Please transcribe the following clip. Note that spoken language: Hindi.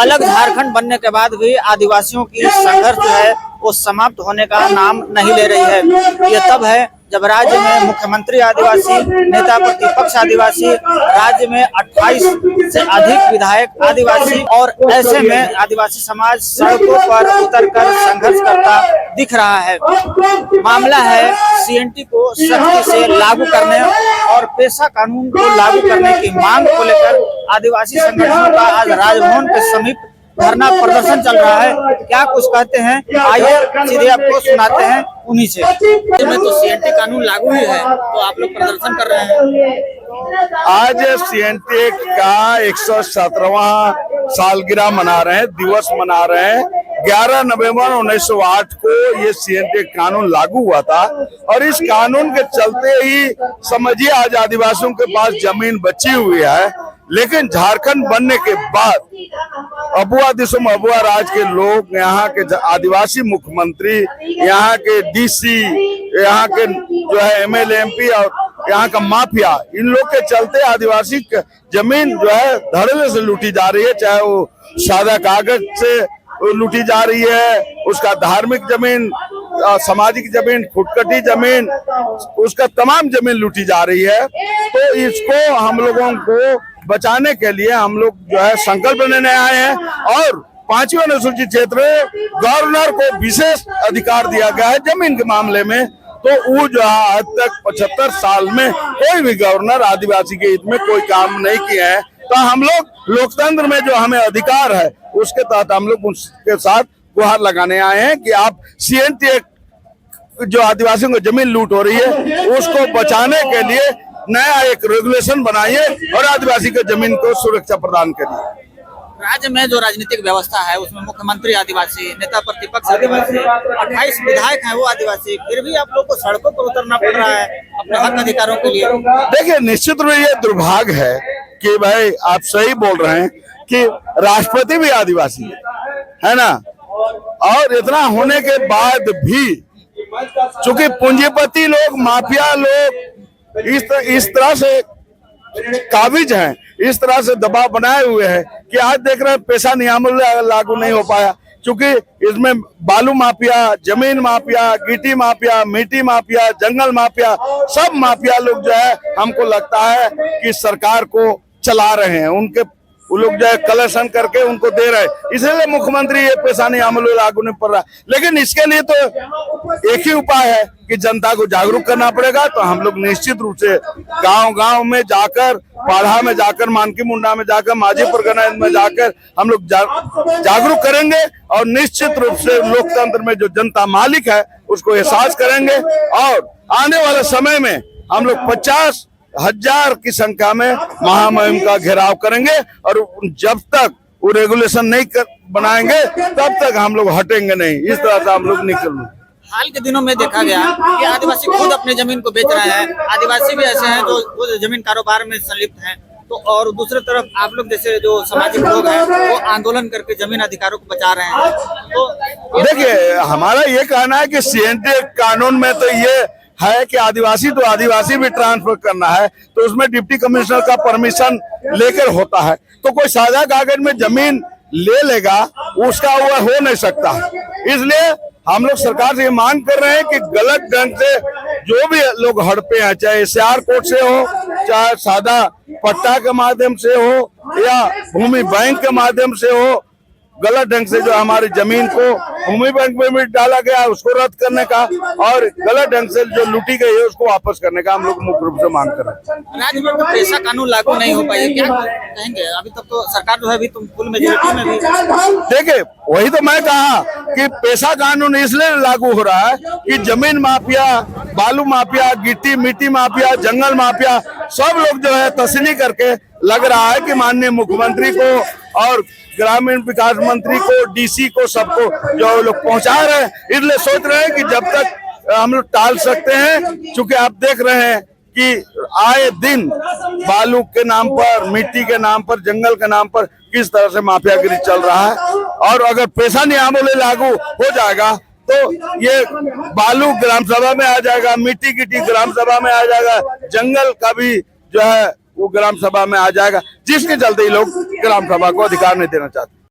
अलग झारखंड बनने के बाद भी आदिवासियों की संघर्ष जो है वो समाप्त होने का नाम नहीं ले रही है। ये तब है जब राज्य में मुख्यमंत्री आदिवासी, नेता प्रतिपक्ष आदिवासी, राज्य में 28 से अधिक विधायक आदिवासी, और ऐसे में आदिवासी समाज सड़कों पर उतरकर संघर्ष करता दिख रहा है। मामला है सीएनटी को सख्ती से लागू करने और पेशा कानून को लागू करने की मांग को लेकर आदिवासी संगठनों का आज राजभवन के समीप धरना प्रदर्शन चल रहा है। क्या कुछ कहते हैं, आइए सीधे आपको सुनाते हैं उन्हीं से। में तो सीएनटी कानून लागू ही है, तो आप लोग प्रदर्शन कर रहे हैं। आज सीएनटी का 117वां सालगिरह मना रहे हैं, दिवस मना रहे हैं। 11 नवंबर 1908 को ये सीएनटी कानून लागू हुआ था और इस कानून के चलते ही समझिए आज आदिवासियों के पास जमीन बची हुई है। लेकिन झारखंड बनने के बाद अबुआ दिसुम अबुआ राज के लोग, यहाँ के आदिवासी मुख्यमंत्री, यहाँ के डीसी, यहाँ के जो है एमएलए एमपी और यहाँ का माफिया, इन लोग के चलते आदिवासी जमीन जो है धड़ल्ले से लूटी जा रही है। चाहे वो सादा कागज से लूटी जा रही है, उसका धार्मिक जमीन, सामाजिक जमीन, खुदकटी जमीन, उसका तमाम जमीन लूटी जा रही है। तो इसको हम लोगों को बचाने के लिए हम लोग जो है संकल्प लेने आए हैं और 5वीं अनुसूचित क्षेत्र गवर्नर को विशेष अधिकार दिया गया है जमीन के मामले में। तो वो जो है आज तक 75 साल में कोई भी गवर्नर आदिवासी के हित में कोई काम नहीं किया है। तो हम लोग लोकतंत्र में जो हमें अधिकार है उसके तहत हम लोग उसके साथ गुहार लगाने आए हैं कि आप सीएनटी जो आदिवासियों की जमीन लूट हो रही है उसको बचाने के लिए नया एक रेगुलेशन बनाइए और आदिवासी की जमीन को सुरक्षा प्रदान करिए। राज्य में जो राजनीतिक व्यवस्था है उसमें मुख्यमंत्री आदिवासी, नेता प्रतिपक्ष आदिवासी, 28 विधायक हैं वो आदिवासी, फिर भी आप लोग को सड़कों पर उतरना पड़ रहा है अपने हक अधिकारों के लिए। देखिए, निश्चित रूप से ये दुर्भाग्य है कि भाई आप सही बोल रहे हैं कि राष्ट्रपति भी आदिवासी है ना, और इतना होने के बाद भी चूंकि पूंजीपति लोग, माफिया लोग इस तरह से काबिज हैं, इस तरह से दबाव बनाए हुए हैं कि आज देख रहे हैं पेशा नियमन लागू नहीं हो पाया। क्योंकि इसमें बालू माफिया, जमीन माफिया, गिट्टी माफिया, मिट्टी माफिया, जंगल माफिया, सब माफिया लोग जो है हमको लगता है कि सरकार को चला रहे हैं। उनके वो लोग जो है कलेक्शन करके उनको दे रहे हैं, इसलिए मुख्यमंत्री ये पेशा नियमन लागू नहीं पड़ रहा। लेकिन इसके लिए तो एक ही उपाय है कि जनता को जागरूक करना पड़ेगा। तो हम लोग निश्चित रूप से गांव-गांव में जाकर, पाढ़ा में जाकर, मानकी मुंडा में जाकर, माझीपुर गणेश में जाकर हम लोग जागरूक करेंगे और निश्चित रूप से लोकतंत्र में जो जनता मालिक है उसको एहसास करेंगे। और आने वाले समय में हम लोग 50,000 की संख्या में महामहिम का घेराव करेंगे और जब तक वो रेगुलेशन नहीं बनाएंगे तब तक हम लोग हटेंगे नहीं। इस तरह से हम लोग निकलेंगे। हाल के दिनों में देखा गया कि आदिवासी खुद अपनी जमीन को बेच रहे हैं। आदिवासी भी ऐसे हैं जो जमीन कारोबार में संलिप्त हैं। तो और दूसरी तरफ आप लोग जैसे जो सामाजिक लोग हैं वो आंदोलन करके जमीन अधिकारों को बचा रहे हैं। तो देखिए, हमारा ये कहना है कि सीएनटी कानून में तो ये है कि आदिवासी तो आदिवासी भी ट्रांसफर करना है तो उसमें डिप्टी कमिश्नर का परमिशन लेकर होता है। तो कोई साझा कागज में जमीन ले लेगा उसका वो हो नहीं सकता। इसलिए हम लोग सरकार से ये मांग कर रहे हैं कि गलत ढंग से जो भी लोग हड़पे हैं, चाहे एसआर कोर्ट से हो, चाहे सादा पट्टा के माध्यम से हो या भूमि बैंक के माध्यम से हो, गलत ढंग से जो हमारी जमीन को भूमि बैंक में भी डाला गया उसको रद्द करने का और गलत ढंग से जो लूटी गई है उसको वापस करने का हम लोग मुख्य रूप से मांग कर रहे हैं। राज्य में तो पेशा कानून लागू नहीं हो पाए, क्या कहेंगे? अभी तक तो सरकार जो है अभी तुम फुल मेजोरिटी में भी। देखिए, वही तो मैं कहा कि पेशा कानून इसलिए लागू हो रहा है कि जमीन माफिया, बालू माफिया, गिट्टी मिट्टी माफिया, जंगल माफिया सब लोग जो है तस्ली करके लग रहा है कि माननीय मुख्यमंत्री को और ग्रामीण विकास मंत्री को, डीसी को, सबको जो लोग पहुंचा रहे हैं। इसलिए सोच रहे हैं कि जब तक हम लोग टाल सकते हैं, क्योंकि आप देख रहे हैं कि आए दिन बालू के नाम पर, मिट्टी के नाम पर, जंगल के नाम पर किस तरह से माफियागिरी चल रहा है। और अगर पेशा नियमन लागू हो जाएगा तो ये बालू ग्राम सभा में आ जाएगा, मिट्टी गिट्टी ग्राम सभा में आ जाएगा, जंगल का भी जो है वो ग्राम सभा में आ जाएगा, जिसके चलते ही लोग ग्राम सभा को अधिकार नहीं देना चाहते।